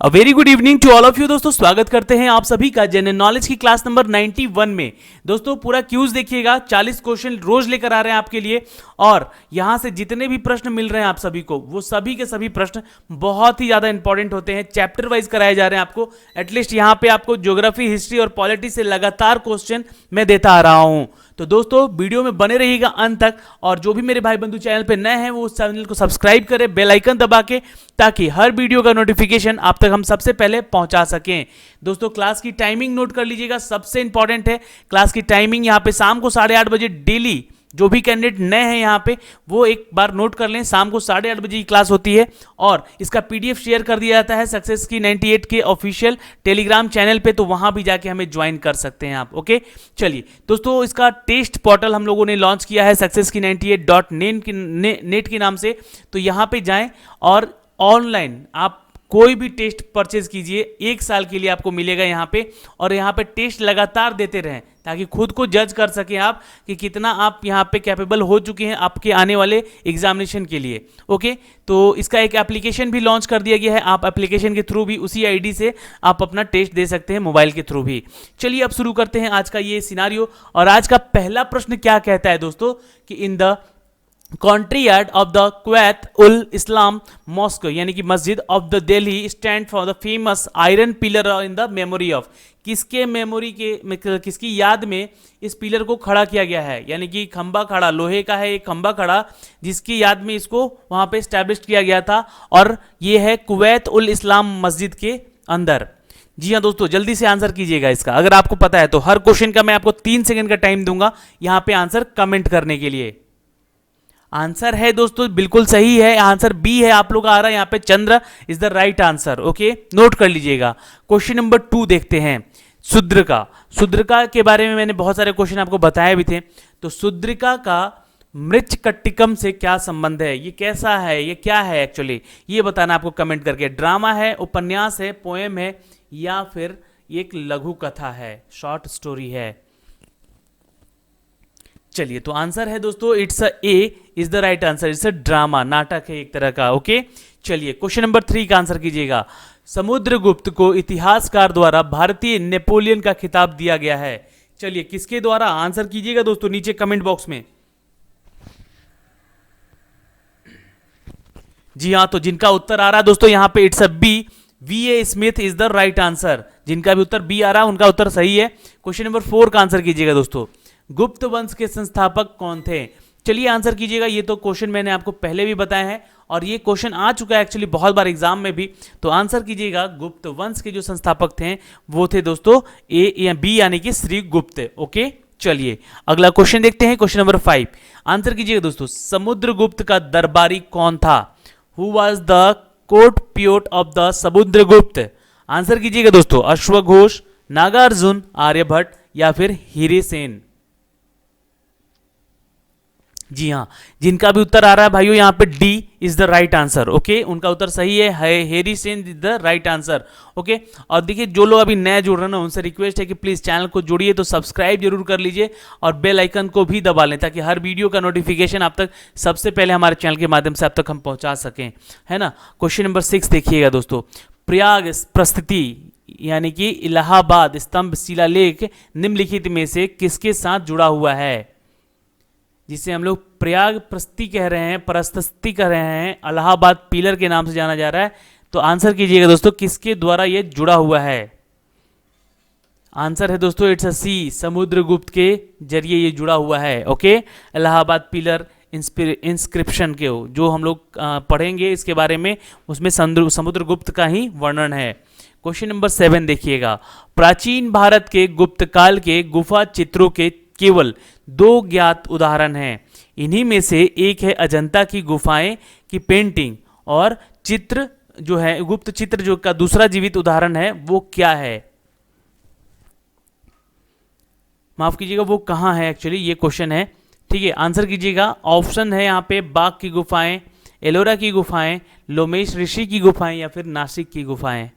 Very good evening to all of you दोस्तों, स्वागत करते हैं आप सभी का जनरल नॉलेज की क्लास नंबर 91 में। दोस्तों पूरा क्यूज देखिएगा, 40 क्वेश्चन रोज लेकर आ रहे हैं आपके लिए और यहां से जितने भी प्रश्न मिल रहे हैं आप सभी को, वो सभी के सभी प्रश्न बहुत ही ज्यादा इंपॉर्टेंट होते हैं। चैप्टर वाइज कराए जा रहे हैं आपको। एटलीस्ट यहां पे आपको ज्योग्राफी, हिस्ट्री और पॉलिटी से लगातार क्वेश्चन मैं देता आ रहा हूं। तो दोस्तों वीडियो में बने रहिएगा अंत तक, और जो भी मेरे भाई बंधु चैनल पे नए हैं वो उस चैनल को सब्सक्राइब करें बेल आइकन दबा के, ताकि हर वीडियो का नोटिफिकेशन आप तक हम सबसे पहले पहुंचा सकें। दोस्तों क्लास की टाइमिंग नोट कर लीजिएगा, सबसे इंपॉर्टेंट है क्लास की टाइमिंग। यहां पे शाम को 8:30 बजे डेली, जो भी कैंडिडेट नए हैं यहाँ पे वो एक बार नोट कर लें, शाम को 8:30 बजे की क्लास होती है। और इसका पीडीएफ शेयर कर दिया जाता है सक्सेस की 98 के ऑफिशियल टेलीग्राम चैनल पे, तो वहां भी जाके हमें ज्वाइन कर सकते हैं आप। ओके चलिए दोस्तों, इसका टेस्ट पोर्टल हम लोगों ने लॉन्च किया है सक्सेस की 98.net के नाम से। तो यहाँ पे जाएं और ऑनलाइन आप कोई भी टेस्ट परचेज कीजिए, 1 साल के लिए आपको मिलेगा यहाँ पे। और यहाँ पे टेस्ट लगातार देते रहें ताकि खुद को जज कर सकें आप कि कितना आप यहाँ पे कैपेबल हो चुके हैं आपके आने वाले एग्जामिनेशन के लिए। ओके, तो इसका एक एप्लीकेशन भी लॉन्च कर दिया गया है, आप एप्लीकेशन के थ्रू भी उसी आईडी से आप अपना टेस्ट दे सकते हैं, मोबाइल के थ्रू भी। चलिए अब शुरू करते हैं आज का ये सिनारियो। और आज का पहला प्रश्न क्या कहता है दोस्तों कि in the courtyard of the Quwwat ul Islam mosque, यानी कि मस्जिद of the Delhi stand for the famous iron pillar in the memory of, किसके मेमोरी के, किसकी याद में इस पिलर को खड़ा किया गया है। यानी कि खंबा खड़ा, लोहे का है एक खंबा खड़ा, जिसकी याद में इसको वहां पे स्टैब्लिश किया गया था। और ये है कुवैत उल इस्लाम मस्जिद के अंदर। जी हाँ दोस्तों, जल्दी से आंसर कीजिएगा इसका, अगर आपको पता है तो। हर क्वेश्चन का मैं आपको 3 सेकंड का टाइम दूंगा यहाँ पे आंसर कमेंट करने के लिए। आंसर है दोस्तों बिल्कुल सही है, आंसर बी है आप लोग का आ रहा है यहाँ पे, Chandra is the right answer. Okay, note कर लीजिएगा। क्वेश्चन नंबर 2 देखते हैं। शुद्रका, शुद्रका के बारे में मैंने बहुत सारे क्वेश्चन आपको बताए भी थे। तो शुद्रका का मृच्छकटिकम से क्या संबंध है, ये कैसा है, ये क्या है एक्चुअली, ये बताना आपको कमेंट करके। ड्रामा है, उपन्यास है, पोएम है, या फिर एक लघु कथा है, शॉर्ट स्टोरी है। चलिए तो आंसर है दोस्तों it's a is the right answer, it's a drama, नाटक है एक तरह का। ओके चलिए क्वेश्चन नंबर 3 का आंसर कीजिएगा। समुद्रगुप्त को इतिहासकार द्वारा भारतीय नेपोलियन का खिताब दिया गया है। चलिए किसके द्वारा, आंसर कीजिएगा दोस्तों नीचे कमेंट बॉक्स में। जी हाँ, तो जिनका उत्तर आ रहा है दोस्तों यहाँ पे it's a B, V A. Smith is the right answer. जिनका भी उत्तर बी आ रहा है उनका उत्तर सही है। क्वेश्चन नंबर 4 का आंसर कीजिएगा दोस्तों। गुप्त वंश के संस्थापक कौन थे। चलिए आंसर कीजिएगा। ये तो क्वेश्चन मैंने आपको पहले भी बताया है और ये क्वेश्चन आ चुका है एक्चुअली बहुत बार एग्जाम में भी। तो आंसर कीजिएगा, गुप्त वंश के जो संस्थापक थे वो थे दोस्तों ए या बी, यानी कि श्री गुप्त। ओके चलिए अगला क्वेश्चन देखते हैं। क्वेश्चन नंबर 5 आंसर कीजिएगा दोस्तों। समुद्रगुप्त का दरबारी कौन था। Who was the court poet of the Samudragupta. Answer कीजिएगा दोस्तों। अश्वघोष, नागार्जुन, आर्यभट्ट या फिर हीरेसेन। जी हाँ, जिनका भी उत्तर आ रहा है भाइयों यहाँ पे D is the right answer. Okay, उनका उत्तर सही है, Harisena is the right answer. Okay, और देखिए जो लोग अभी नए जुड़ रहे हैं ना, उनसे रिक्वेस्ट है कि प्लीज चैनल को जुड़िए, तो सब्सक्राइब जरूर कर लीजिए और बेल आइकन को भी दबा लें, ताकि हर वीडियो का नोटिफिकेशन आप तक सबसे पहले हमारे चैनल के माध्यम से आप तक हम पहुंचा सकें, है ना। क्वेश्चन नंबर 6 देखिएगा दोस्तों। प्रयाग प्रस्थिति यानी कि इलाहाबाद स्तंभ शिलालेख निम्नलिखित में से किसके साथ जुड़ा हुआ है। जिसे हम लोग प्रयाग प्रस्ती कह रहे हैं, प्रस्ती कह रहे हैं, इलाहाबाद पिलर के नाम से जाना जा रहा है। तो आंसर कीजिएगा दोस्तों, किसके द्वारा ये जुड़ा हुआ है। आंसर है दोस्तों इट्स अ सी, समुद्रगुप्त के जरिए ये जुड़ा हुआ है। ओके, इलाहाबाद पिलर इंस्क्रिप्शन के जो हम लोग पढ़ेंगे इसके बारे में, उसमें समुद्रगुप्त का ही वर्णन है। क्वेश्चन नंबर 7 देखिएगा। प्राचीन भारत के गुप्त काल के गुफा चित्रों के केवल 2 ज्ञात उदाहरण हैं। इन्हीं में से एक है अजंता की गुफाएं की पेंटिंग, और चित्र जो है गुप्त चित्र जो का दूसरा जीवित उदाहरण है वो क्या है। माफ कीजिएगा, वो कहाँ है एक्चुअली, ये क्वेश्चन है। ठीक है, आंसर कीजिएगा। ऑप्शन है यहाँ पे बाघ की गुफाएं, एलोरा की गुफाएं, लोमेश ऋषि की गुफाएं या फिर नासिक की गुफाएं।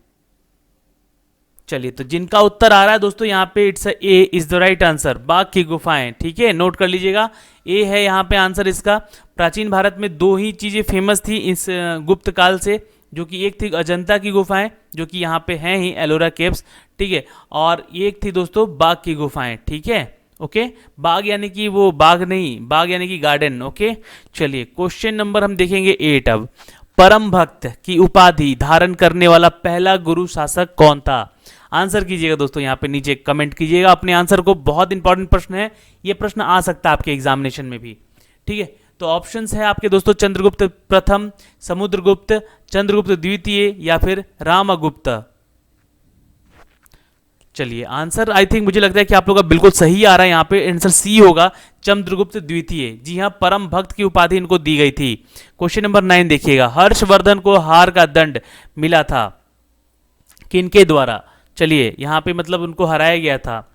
चलिए तो जिनका उत्तर आ रहा है दोस्तों यहाँ पे it's a is the right answer, बाघ की गुफाएं। ठीक है, नोट कर लीजिएगा, ए है यहाँ पे आंसर इसका। प्राचीन भारत में 2 ही चीजें फेमस थी इस गुप्त काल से, जो कि एक थी अजंता की गुफाएं, जो कि यहाँ पे हैं ही एलोरा केव्स, ठीक है, और एक थी दोस्तों बाघ की गुफाएं, ठीक है, ओके। बाघ यानी कि वो बाघ नहीं, बाघ यानी कि गार्डन, ओके। चलिए क्वेश्चन नंबर हम देखेंगे 8 अब। परम भक्त की उपाधि धारण करने वाला पहला गुरु शासक कौन था? आंसर कीजिएगा दोस्तों, यहाँ पे नीचे कमेंट कीजिएगा अपने आंसर को। बहुत इंपॉर्टेंट प्रश्न है, ये प्रश्न आ सकता है आपके एग्जामिनेशन में भी, ठीक है। तो ऑप्शंस है आपके दोस्तों, चंद्रगुप्त प्रथम, समुद्रगुप्त, चंद्रगुप्त द्वितीय या फिर रामगुप्त। चलिए आंसर आई थिंक मुझे लगता है कि आप लोग का बिल्कुल सही आ रहा है, यहाँ पे आंसर सी होगा, चंद्रगुप्त द्वितीय। जी हाँ, परम भक्त की उपाधि इनको दी गई थी। क्वेश्चन नंबर 9 देखिएगा। हर्षवर्धन को हार का दंड मिला था किनके द्वारा? चलिए यहाँ पे मतलब उनको हराया गया था।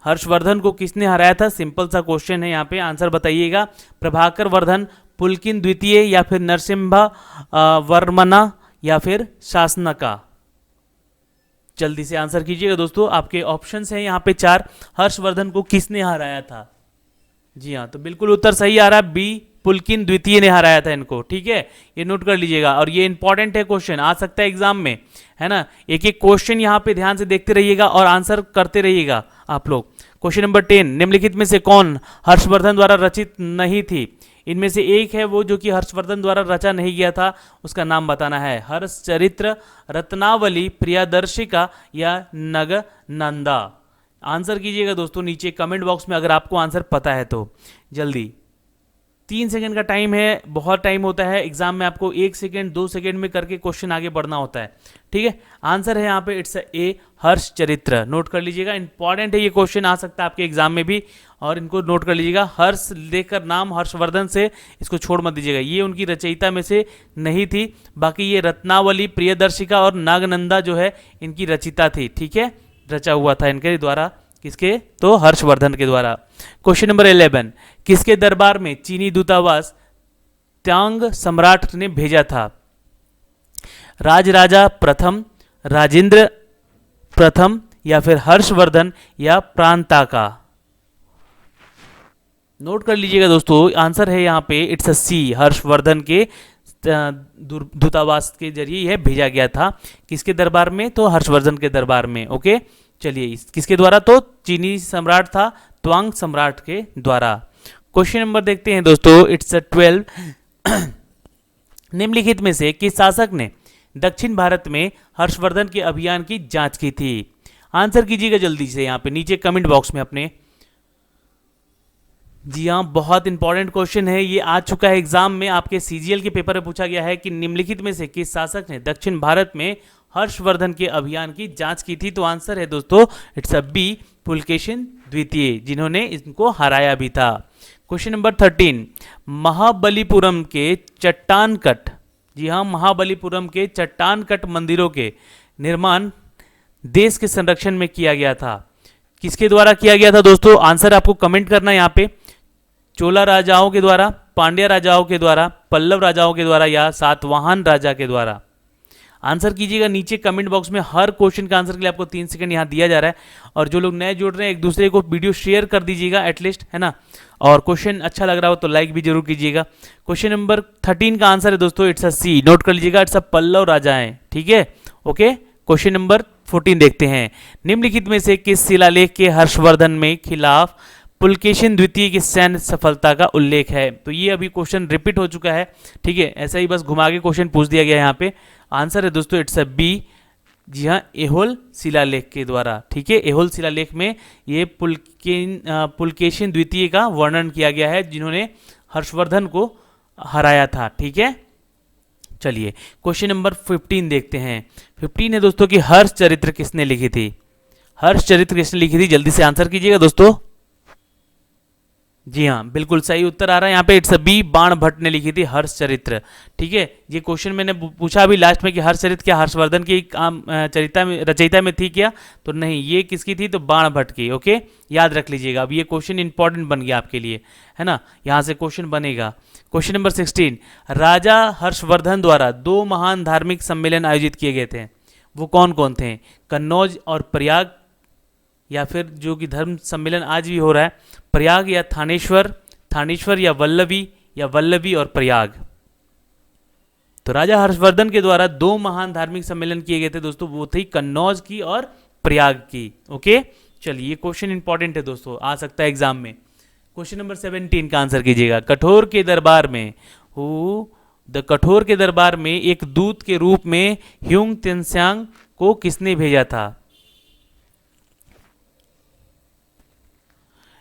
हर्षवर्धन को किसने हराया था? सिंपल सा क्वेश्चन है, यहाँ पे आंसर बताइएगा। प्रभाकर वर्धन, पुलकिन द्वितीय या फिर नरसिम्हा वर्मना या फिर शासनका? जल्दी से आंसर कीजिएगा दोस्तों, आपके ऑप्शंस हैं यहाँ पे 4। हर्षवर्धन को किसने हराया था? जी हाँ, तो बिल्कुल उत्तर सही आ रहा है, बी, पुलकिन द्वितीय ने हराया था इनको, ठीक है। ये नोट कर लीजिएगा, और ये इंपॉर्टेंट है, क्वेश्चन आ सकता है एग्जाम में, है ना। एक एक क्वेश्चन यहाँ पे ध्यान से देखते रहिएगा और आंसर करते रहिएगा आप लोग। क्वेश्चन नंबर 10, निम्नलिखित में से कौन हर्षवर्धन द्वारा रचित नहीं थी? इनमें से एक है वो जो कि हर्षवर्धन द्वारा रचा नहीं गया था, उसका नाम बताना है। हर्षचरित्र, रत्नावली, प्रियदर्शिका या नगनंदा? आंसर कीजिएगा दोस्तों नीचे कमेंट बॉक्स में, अगर आपको आंसर पता है तो। जल्दी, 3 सेकंड का टाइम है, बहुत टाइम होता है एग्जाम में, आपको 1 सेकंड 2 सेकंड में करके क्वेश्चन आगे बढ़ना होता है, ठीक है। आंसर है यहाँ पे इट्स ए, हर्षचरित्र। नोट कर लीजिएगा, इंपॉर्टेंट है ये क्वेश्चन, आ सकता है आपके एग्जाम में भी, और इनको नोट कर लीजिएगा। हर्ष लेकर नाम हर्षवर्धन से इसको छोड़ मत दीजिएगा, ये उनकी रचयिता में से नहीं थी। बाकी ये रत्नावली, प्रियदर्शिका और नागनंदा जो है इनकी रचिता थी, ठीक है, रचा हुआ था इनके द्वारा। किसके? तो हर्षवर्धन के द्वारा। क्वेश्चन नंबर 11, किसके दरबार में चीनी दूतावास त्यांग सम्राट ने भेजा था? राजराजा प्रथम, राजेंद्र प्रथम या फिर हर्षवर्धन या प्रांताका? नोट कर लीजिएगा दोस्तों, आंसर है यहाँ पे इट्स अ सी, हर्षवर्धन के दूतावास के जरिए यह भेजा गया था। किसके दरबार में? तो हर्षवर्धन के दरबार में, ओके। चलिए किसके द्वारा? तो चीनी सम्राट था त्वांग सम्राट के द्वारा। क्वेश्चन नंबर देखते हैं दोस्तों, इट्स 12, निम्नलिखित में से किस शासक ने दक्षिण भारत में हर्षवर्धन के अभियान की जांच की थी? आंसर कीजिएगा जल्दी से यहाँ पे नीचे कमेंट बॉक्स में अपने। जी हाँ, बहुत इंपॉर्टेंट क्वेश्चन है, ये आ चुका है एग्जाम में, आपके सीजीएल के पेपर में पूछा गया है कि निम्नलिखित में से किस शासक ने दक्षिण भारत में हर्षवर्धन के अभियान की जांच की थी? तो आंसर है दोस्तों इट्स अ बी, पुलकेशिन द्वितीय, जिन्होंने इनको हराया भी था। क्वेश्चन नंबर 13, महाबलीपुरम के चट्टान कट, जी हाँ, महाबलीपुरम के चट्टान कट मंदिरों के निर्माण देश के संरक्षण में किया गया था। किसके द्वारा किया गया था दोस्तों? आंसर आपको कमेंट करना है यहाँ पे। चोला राजाओं के द्वारा, पांड्या राजाओं के द्वारा, पल्लव राजाओं के द्वारा या सातवाहन राजा के द्वारा? आंसर कीजिएगा नीचे कमेंट बॉक्स में। हर क्वेश्चन का आंसर के लिए आपको 3 सेकंड यहाँ दिया जा रहा है, और जो लोग नए जुड़ रहे हैं एक दूसरे को वीडियो शेयर कर दीजिएगा एटलीस्ट, है ना। और क्वेश्चन अच्छा लग रहा हो तो लाइक भी जरूर कीजिएगा। क्वेश्चन नंबर 13 का आंसर है दोस्तों इट्स अ सी, नोट कर लीजिएगा, इट्स अ पल्लव राजाएं, ठीक है, ओके। क्वेश्चन नंबर 14 देखते हैं, निम्नलिखित में से किस शिलालेख के हर्षवर्धन में खिलाफ पुलकेशिन द्वितीय की सैन्य सफलता का उल्लेख है? तो ये अभी क्वेश्चन रिपीट हो चुका है, ठीक है, ऐसा ही बस घुमा के क्वेश्चन पूछ दिया गया यहाँ पे। आंसर है दोस्तों इट्स अ बी, जी हाँ, एहोल शिलालेख के द्वारा, ठीक है। एहोल शिलालेख में ये पुलकेशिन द्वितीय का वर्णन किया गया है, जिन्होंने हर्षवर्धन को हराया था, ठीक है। चलिए क्वेश्चन नंबर 15 देखते हैं। 15 है दोस्तों कि हर्षचरित्र किसने लिखी थी? हर्षचरित्र किसने लिखी थी? जल्दी से आंसर कीजिएगा दोस्तों। जी हाँ, बिल्कुल सही उत्तर आ रहा है यहाँ पे, इट्स बी, बाण भट्ट ने लिखी थी हर्षचरित्र, ठीक है। ये क्वेश्चन मैंने पूछा अभी लास्ट में कि हर्षचरित्र क्या हर्षवर्धन की रचयिता में थी क्या? तो नहीं, ये किसकी थी? तो बाण भट्ट की, ओके, याद रख लीजिएगा। अब ये क्वेश्चन इंपॉर्टेंट बन गया आपके लिए, है ना, यहाँ से क्वेश्चन बनेगा। क्वेश्चन नंबर 16, राजा हर्षवर्धन द्वारा 2 महान धार्मिक सम्मेलन आयोजित किए गए थे, वो कौन कौन थे? कन्नौज और प्रयाग, या फिर जो कि धर्म सम्मेलन आज भी हो रहा है, प्रयाग या थानेश्वर, थानेश्वर या वल्लभी और प्रयाग? तो राजा हर्षवर्धन के द्वारा 2 महान धार्मिक सम्मेलन किए गए थे दोस्तों, वो थी कन्नौज की और प्रयाग की। ओके, चलिए ये क्वेश्चन इंपॉर्टेंट है दोस्तों, आ सकता है एग्जाम में। क्वेश्चन नंबर 17 का आंसर कीजिएगा। कठोर के दरबार में कठोर के दरबार में एक दूत के रूप में ह्यूंग त्सेंग को किसने भेजा था?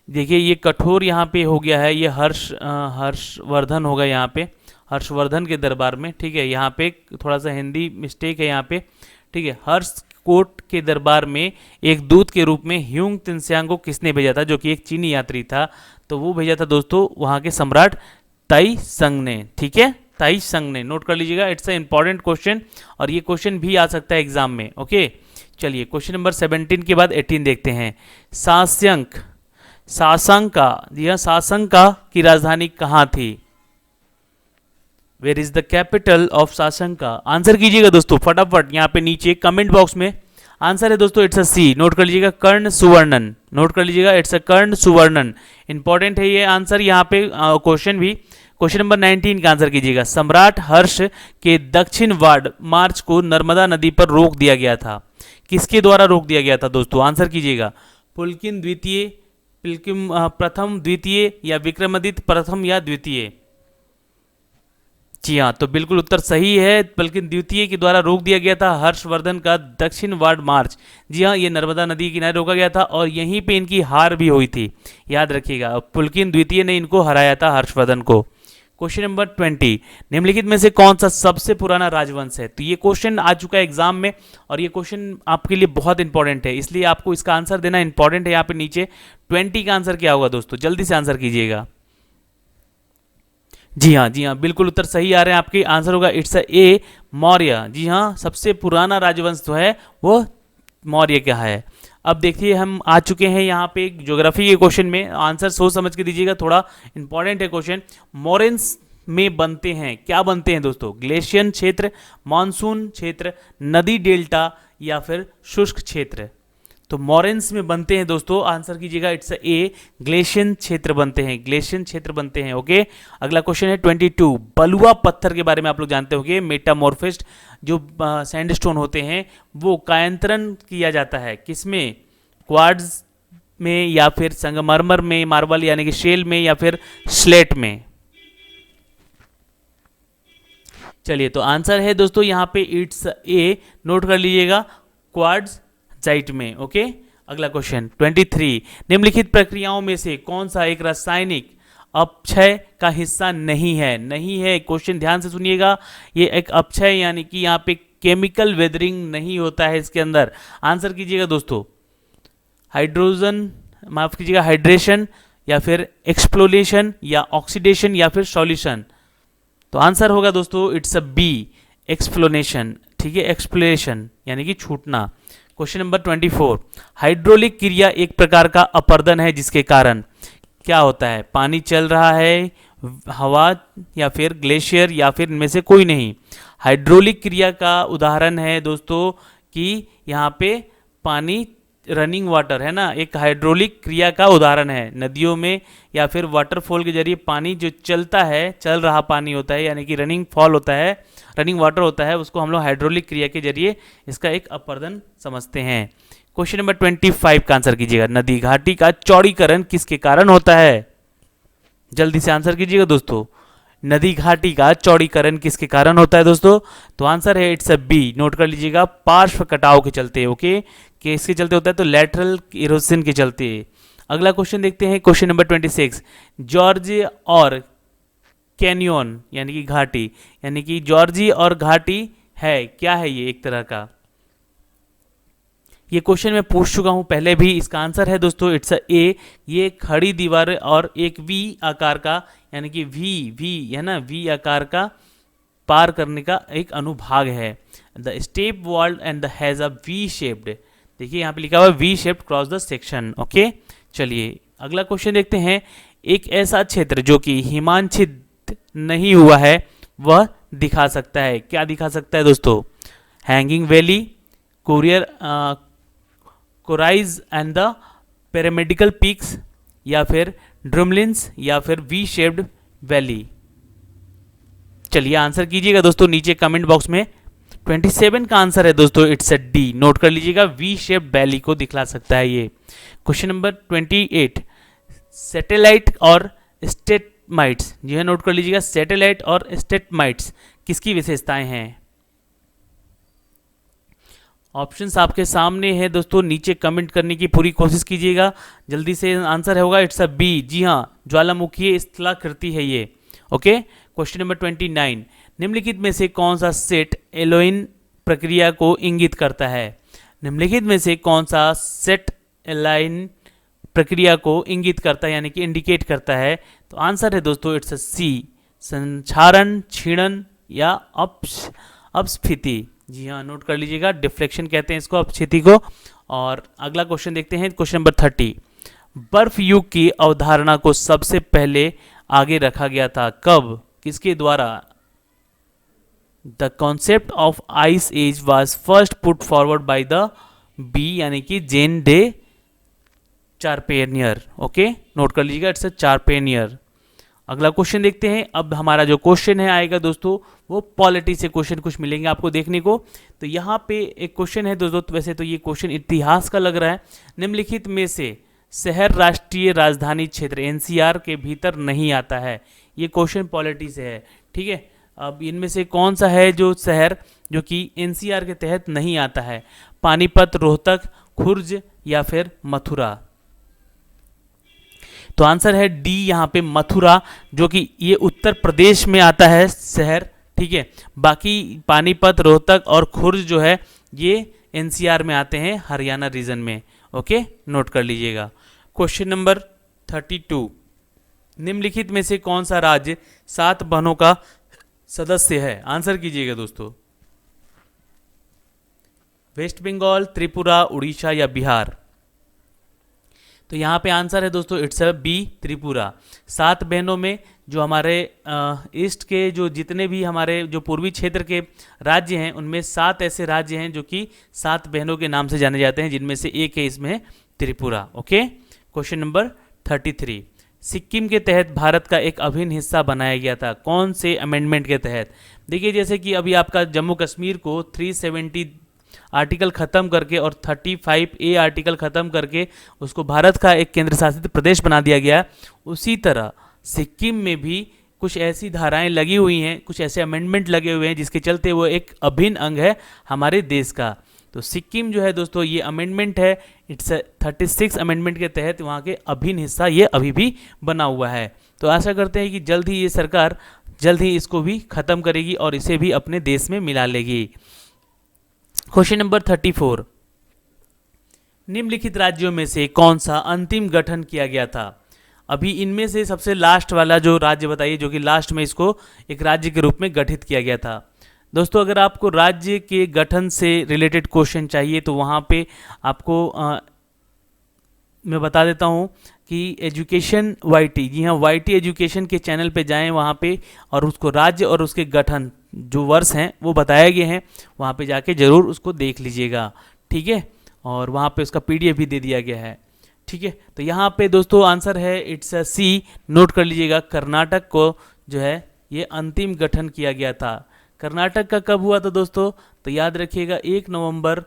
देखिए ये कठोर यहाँ पे हो गया है, ये हर्षवर्धन होगा यहाँ पे, हर्षवर्धन के दरबार में, ठीक है। यहाँ पे थोड़ा सा हिंदी मिस्टेक है यहाँ पे, ठीक है। हर्षकोट के दरबार में एक दूत के रूप में ह्यूंग त्सेंग को किसने भेजा था, जो कि एक चीनी यात्री था? तो वो भेजा था दोस्तों वहाँ के सम्राट ताई संग ने, ठीक है, ताई संग ने। नोट कर लीजिएगा, इट्स अ इंपॉर्टेंट क्वेश्चन और ये क्वेश्चन भी आ सकता है एग्जाम में। ओके, चलिए क्वेश्चन नंबर 17 के बाद 18 देखते हैं। साशंका, जी हाँ, साशंका की राजधानी कहाँ थी? Where is the capital of Shashanka? Answer कीजिएगा दोस्तों फटाफट यहाँ पे नीचे कमेंट बॉक्स में। आंसर है दोस्तों इट्स अ सी, नोट कर लीजिएगा, कर्ण सुवर्णन। नोट कर लीजिएगा, इट्स अ कर्ण सुवर्णन। इंपॉर्टेंट है ये आंसर यहाँ पे क्वेश्चन भी। क्वेश्चन नंबर 19 का आंसर कीजिएगा। सम्राट हर्ष के दक्षिण वार्ड मार्च को नर्मदा नदी पर रोक दिया गया था, किसके द्वारा रोक दिया गया था दोस्तों? आंसर कीजिएगा। पुलकिन द्वितीय, पिलकिम प्रथम, द्वितीय, या विक्रमादित्य प्रथम या द्वितीय? जी हाँ, तो बिल्कुल उत्तर सही है, पुलकिन द्वितीय के द्वारा रोक दिया गया था हर्षवर्धन का दक्षिण वार्ड मार्च। जी हाँ, ये नर्मदा नदी के किनारे रोका गया था और यहीं पे इनकी हार भी हुई थी, याद रखिएगा। पुलकिन द्वितीय ने इनको हराया था हर्षवर्धन को। क्वेश्चन नंबर 20, निम्नलिखित में से कौन सा सबसे पुराना राजवंश है? तो ये क्वेश्चन आ चुका है एग्जाम में और ये क्वेश्चन आपके लिए बहुत इंपॉर्टेंट है, इसलिए आपको इसका आंसर देना इंपॉर्टेंट है। यहाँ पे नीचे 20 का आंसर क्या होगा दोस्तों, जल्दी से आंसर कीजिएगा। जी हाँ, बिल्कुल उत्तर सही आ रहे हैं आपके। आंसर होगा इट्स ए मौर्य। जी हाँ, सबसे पुराना राजवंश जो है वो मौर्य का है। अब देखिए हम आ चुके हैं यहाँ पे ज्योग्राफी के क्वेश्चन में, आंसर सोच समझ के दीजिएगा, थोड़ा इंपॉर्टेंट है क्वेश्चन। मोरेन्स में बनते हैं, क्या बनते हैं दोस्तों? ग्लेशियन क्षेत्र, मानसून क्षेत्र, नदी डेल्टा, या फिर शुष्क क्षेत्र? तो मोरेन्स में बनते हैं दोस्तों, आंसर कीजिएगा इट्स ए ग्लेशियन क्षेत्र बनते हैं, ग्लेशियन क्षेत्र बनते हैं। ओके, अगला क्वेश्चन है 22। बलुआ पत्थर के बारे में आप लोग जानते होंगे, मेटामॉर्फिस्ड जो सैंडस्टोन होते हैं वो कायांतरण किया जाता है किसमें? क्वार्ट्ज में, या फिर संगमरमर में, मार्बल यानी कि शेल में, या फिर स्लेट में? चलिए, तो आंसर है दोस्तों यहाँ पे इट्स ए, नोट कर लीजिएगा, क्वार्ट्ज जाइट में। ओके, अगला क्वेश्चन 23। निम्नलिखित प्रक्रियाओं में से कौन सा एक रासायनिक अपक्षय का हिस्सा नहीं है? नहीं है, क्वेश्चन ध्यान से सुनिएगा, ये एक अपक्षय यानी कि यहाँ पे केमिकल वेदरिंग नहीं होता है इसके अंदर। आंसर कीजिएगा दोस्तों, हाइड्रोजन, माफ कीजिएगा, हाइड्रेशन, या फिर एक्सप्लोरेशन, या ऑक्सीडेशन, या फिर सॉल्यूशन? तो आंसर होगा दोस्तों इट्स अ बी, एक्सप्लोरेशन, ठीक है, एक्सप्लोरेशन यानी कि छूटना। Question number 24। हाइड्रोलिक क्रिया एक प्रकार का अपर्दन है जिसके कारण क्या होता है? पानी चल रहा है, हवा, या फिर ग्लेशियर, या फिर इनमें से कोई नहीं? हाइड्रोलिक क्रिया का उदाहरण है दोस्तों कि यहाँ पे पानी, रनिंग वाटर है ना, एक हाइड्रोलिक क्रिया का उदाहरण है। नदियों में या फिर वाटरफॉल के जरिए पानी जो चलता है, चल रहा पानी होता है, यानी कि रनिंग फॉल होता है, रनिंग वाटर होता है, उसको हम लोग हाइड्रोलिक क्रिया के जरिए इसका एक अपर्दन समझते हैं। क्वेश्चन नंबर 25 का आंसर कीजिएगा। नदी घाटी का चौड़ीकरण किसके कारण होता है? जल्दी से आंसर कीजिएगा दोस्तों, नदी घाटी का चौड़ीकरण किसके कारण होता है दोस्तों? तो आंसर है इट्स अ बी, नोट कर लीजिएगा, पार्श्व कटाव के चलते। ओके, किसके चलते होता है? तो लेटरल इरोजन के चलते। अगला क्वेश्चन देखते हैं, क्वेश्चन नंबर 26। जॉर्ज और कैनियन यानी कि घाटी, यानी कि जॉर्जी और घाटी है, क्या है ये एक तरह का? ये क्वेश्चन मैं पूछ चुका हूं पहले भी। इसका आंसर है दोस्तों इट्स ए, ये खड़ी दीवार और एक वी आकार का, यानी कि वी है ना, वी आकार का पार करने का एक अनुभाग है। The step wall and the has a V shaped, देखिए यहाँ पे लिखा हुआ है V shaped cross the section. Okay, चलिए अगला क्वेश्चन देखते हैं। एक ऐसा क्षेत्र जो कि हिमांछित नहीं हुआ है वह दिखा सकता है, क्या दिखा सकता है दोस्तों? हैंगिंग वैली, कोरियर कोराइज एंड द पिरामिडिकल पीक्स, या फिर ड्रमलिन्स, या फिर वी शेप्ड वैली? चलिए आंसर कीजिएगा दोस्तों नीचे कमेंट बॉक्स में। 27 का आंसर है दोस्तों इट्स अ डी। नोट कर लीजिएगा, वी शेप बैली को दिखला सकता है ये। क्वेश्चन नंबर 28, सैटेलाइट और स्टेटमाइट्स, जी हाँ नोट कर लीजिएगा, सैटेलाइट और स्टेटमाइट्स किसकी विशेषताएं हैं? ऑप्शंस आपके सामने है दोस्तों, नीचे कमेंट करने की पूरी कोशिश कीजिएगा, जल्दी से आंसर होगा इट्स अ बी। जी हाँ, ज्वालामुखीय स्थलाकृति है ये। ओके, क्वेश्चन नंबर 29, निम्नलिखित में से कौन सा सेट एलोइन प्रक्रिया को इंगित करता है? निम्नलिखित में से कौन सा सेट एलाइन प्रक्रिया को इंगित करता है यानी कि इंडिकेट करता है? तो आंसर है दोस्तों इट्स अ सी, संक्षारण, क्षीणन या अपस्फीति। जी हाँ नोट कर लीजिएगा, डिफ्लेक्शन कहते हैं इसको, अपस्फीति को। और अगला क्वेश्चन देखते हैं, क्वेश्चन नंबर 30, बर्फ युग की अवधारणा को सबसे पहले आगे रखा गया था कब, किसके द्वारा? The concept of ice age was first put forward by the B यानी कि Jean de Charpentier. Okay, note कर लीजिएगा इट्स अ चारपेनियर। अगला क्वेश्चन देखते हैं। अब हमारा जो क्वेश्चन है आएगा दोस्तों वो पॉलिटी से क्वेश्चन कुछ मिलेंगे आपको देखने को। तो यहाँ पे एक क्वेश्चन है दोस्तों, तो वैसे तो ये क्वेश्चन इतिहास का लग रहा है। निम्नलिखित में से शहर राष्ट्रीय राजधानी क्षेत्र एनसीआर के भीतर नहीं आता है? ये क्वेश्चन पॉलिटी से है, ठीक है। अब इनमें से कौन सा है जो शहर जो कि एनसीआर के तहत नहीं आता है? पानीपत, रोहतक, खुर्ज या फिर मथुरा? तो आंसर है डी यहाँ पे मथुरा, जो कि ये उत्तर प्रदेश में आता है शहर, ठीक है। बाकी पानीपत, रोहतक और खुर्ज जो है ये एनसीआर में आते हैं, हरियाणा रीजन में। ओके, नोट कर लीजिएगा। क्वेश्चन नंबर 32, निम्नलिखित में से कौन सा राज्य 7 बहनों का सदस्य है? आंसर कीजिएगा दोस्तों। वेस्ट बंगाल, त्रिपुरा, उड़ीसा या बिहार? तो यहाँ पे आंसर है दोस्तों इट्स अ बी, त्रिपुरा। 7 बहनों में जो हमारे ईस्ट के जो जितने भी हमारे जो पूर्वी क्षेत्र के राज्य हैं उनमें 7 ऐसे राज्य हैं जो कि 7 बहनों के नाम से जाने जाते हैं, जिनमें से एक है इसमें Tripura. Okay, question number 33, Sikkim के तहत भारत का एक अभिन्न हिस्सा बनाया गया था, कौन से अमेंडमेंट के तहत? देखिए जैसे कि अभी आपका जम्मू कश्मीर को 370 आर्टिकल ख़त्म करके और 35A आर्टिकल ख़त्म करके उसको भारत का एक केंद्र शासित प्रदेश बना दिया गया, उसी तरह सिक्किम में भी कुछ ऐसी धाराएं लगी हुई हैं, कुछ ऐसे अमेंडमेंट लगे हुए हैं जिसके चलते वो एक अभिन्न अंग है हमारे देश का। तो सिक्किम जो है दोस्तों ये अमेंडमेंट है, इट्स 36 अमेंडमेंट के तहत वहाँ के अभिन्न हिस्सा ये अभी भी बना हुआ है। तो आशा करते हैं कि जल्द ही ये सरकार जल्द ही इसको भी ख़त्म करेगी और इसे भी अपने देश में मिला लेगी। क्वेश्चन नंबर 34, निम्नलिखित राज्यों में से कौन सा अंतिम गठन किया गया था? अभी इनमें से सबसे लास्ट वाला जो राज्य बताइए जो कि लास्ट में इसको एक राज्य के रूप में गठित किया गया था। दोस्तों अगर आपको राज्य के गठन से रिलेटेड क्वेश्चन चाहिए तो वहाँ पे आपको मैं बता देता हूँ कि एजुकेशन वाईटी, जी हाँ वाईटी एजुकेशन के चैनल पे जाएं वहाँ पे, और उसको राज्य और उसके गठन जो वर्ष हैं वो बताए गए हैं, वहाँ पे जाके ज़रूर उसको देख लीजिएगा, ठीक है। और वहाँ पे उसका PDF भी दे दिया गया है, ठीक है। तो यहाँ पे दोस्तों आंसर है इट्स अ सी, नोट कर लीजिएगा। कर्नाटक को जो है ये अंतिम गठन किया गया था। कर्नाटक का कब हुआ था दोस्तों? तो याद रखिएगा 1 नवंबर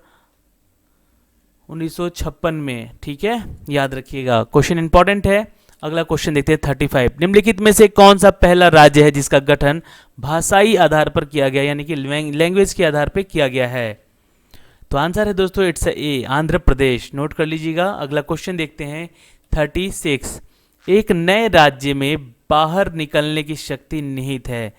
1956 में, ठीक है, याद रखिएगा। क्वेश्चन इंपॉर्टेंट है। अगला क्वेश्चन देखते हैं 35, निम्नलिखित में से कौन सा पहला राज्य है जिसका गठन भाषाई आधार पर किया गया यानी कि लैंग्वेज के आधार पर किया गया है? तो आंसर है दोस्तों it's a, Andhra Pradesh. Note कर लीजिएगा। अगला क्वेश्चन देखते हैं 36, एक नए राज्य में बाहर निकलने की शक्ति निहित है,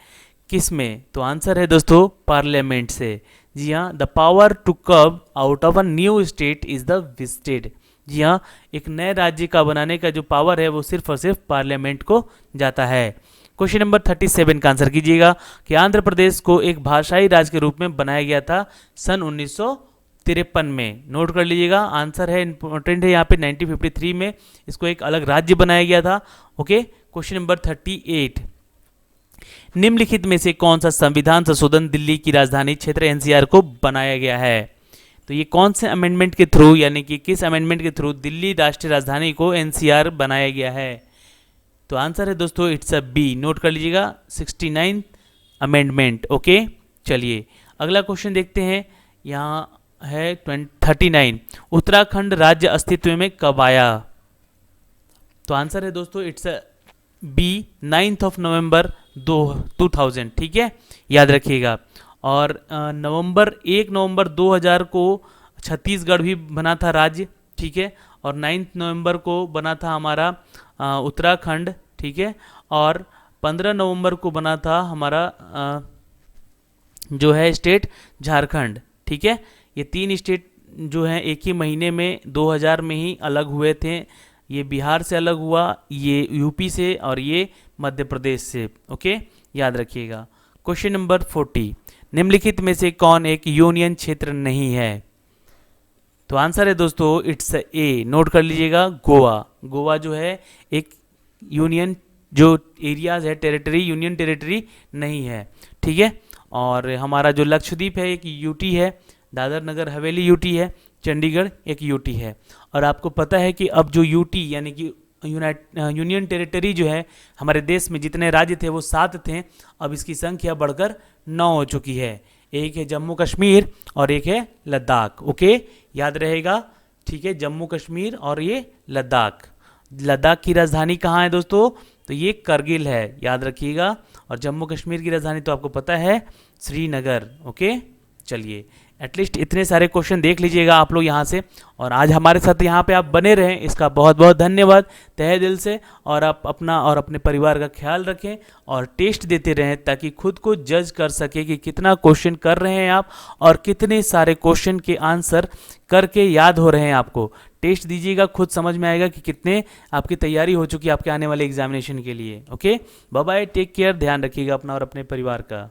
किसमें? तो आंसर है दोस्तों पार्लियामेंट से। जी हाँ, the power to carve out of a new state is the visited. जी हाँ, एक नए राज्य का बनाने का जो पावर है वो सिर्फ और सिर्फ पार्लियामेंट को जाता है। क्वेश्चन नंबर 37 का आंसर कीजिएगा कि आंध्र प्रदेश को एक भाषाई राज्य के रूप में बनाया गया था सन 1953 में। नोट कर लीजिएगा, आंसर है इंपॉर्टेंट है यहाँ पे 1953 में इसको एक अलग राज्य बनाया गया था। ओके, क्वेश्चन नंबर 38, निम्नलिखित में से कौन सा संविधान संशोधन दिल्ली की राजधानी क्षेत्र एनसीआर को बनाया गया है? तो ये कौन से अमेंडमेंट के थ्रू यानी कि किस अमेंडमेंट के थ्रू दिल्ली राष्ट्रीय राजधानी को एनसीआर बनाया गया है? तो आंसर है दोस्तों इट्स अ बी। नोट कर लीजिएगा, 69 अमेंडमेंट। ओके, चलिए अगला क्वेश्चन देखते हैं। यहाँ है 39, उत्तराखंड राज्य अस्तित्व में कब आया? तो आंसर है दोस्तों इट्स बी 9 नवंबर 2000। ठीक है, याद रखिएगा। और नवंबर 1 नवंबर 2000 को छत्तीसगढ़ भी बना था राज्य। ठीक है, और 9 नवंबर को बना था हमारा उत्तराखंड। ठीक है, और 15 नवंबर को बना था हमारा जो है स्टेट झारखंड। ठीक है, ये 3 स्टेट जो हैं एक ही महीने में 2000 में ही अलग हुए थे। ये बिहार से अलग हुआ, ये यूपी से, और ये मध्य प्रदेश से। ओके, याद रखिएगा। क्वेश्चन नंबर 40, निम्नलिखित में से कौन एक यूनियन क्षेत्र नहीं है? तो आंसर है दोस्तों इट्स ए, नोट कर लीजिएगा, गोवा। गोवा जो है एक यूनियन जो एरियाज है, टेरिटरी, यूनियन टेरिटरी नहीं है। ठीक है, और हमारा जो लक्षद्वीप है एक यूटी है, दादर नगर हवेली यूटी है, चंडीगढ़ एक यूटी है। और आपको पता है कि अब जो यूटी यानी कि यूनियन टेरिटरी जो है हमारे देश में जितने राज्य थे वो 7 थे, अब इसकी संख्या बढ़कर 9 हो चुकी है। एक है जम्मू कश्मीर और एक है लद्दाख। ओके, याद रहेगा। ठीक है, जम्मू कश्मीर और ये लद्दाख। लद्दाख की राजधानी कहाँ है दोस्तों? तो ये करगिल है, याद रखिएगा। और जम्मू कश्मीर की राजधानी तो आपको पता है श्रीनगर। ओके, चलिए एटलीस्ट इतने सारे क्वेश्चन देख लीजिएगा आप लोग यहाँ से। और आज हमारे साथ यहाँ पे आप बने रहें, इसका बहुत बहुत धन्यवाद तहे दिल से। और आप अपना और अपने परिवार का ख्याल रखें और टेस्ट देते रहें ताकि खुद को जज कर सके कि कितना क्वेश्चन कर रहे हैं आप और कितने सारे क्वेश्चन के आंसर करके याद हो रहे हैं आपको। टेस्ट दीजिएगा, खुद समझ में आएगा कि कितने आपकी तैयारी हो चुकी है आपके आने वाले एग्जामिनेशन के लिए। Okay, bye bye, take care, ध्यान रखिएगा अपना और अपने परिवार का।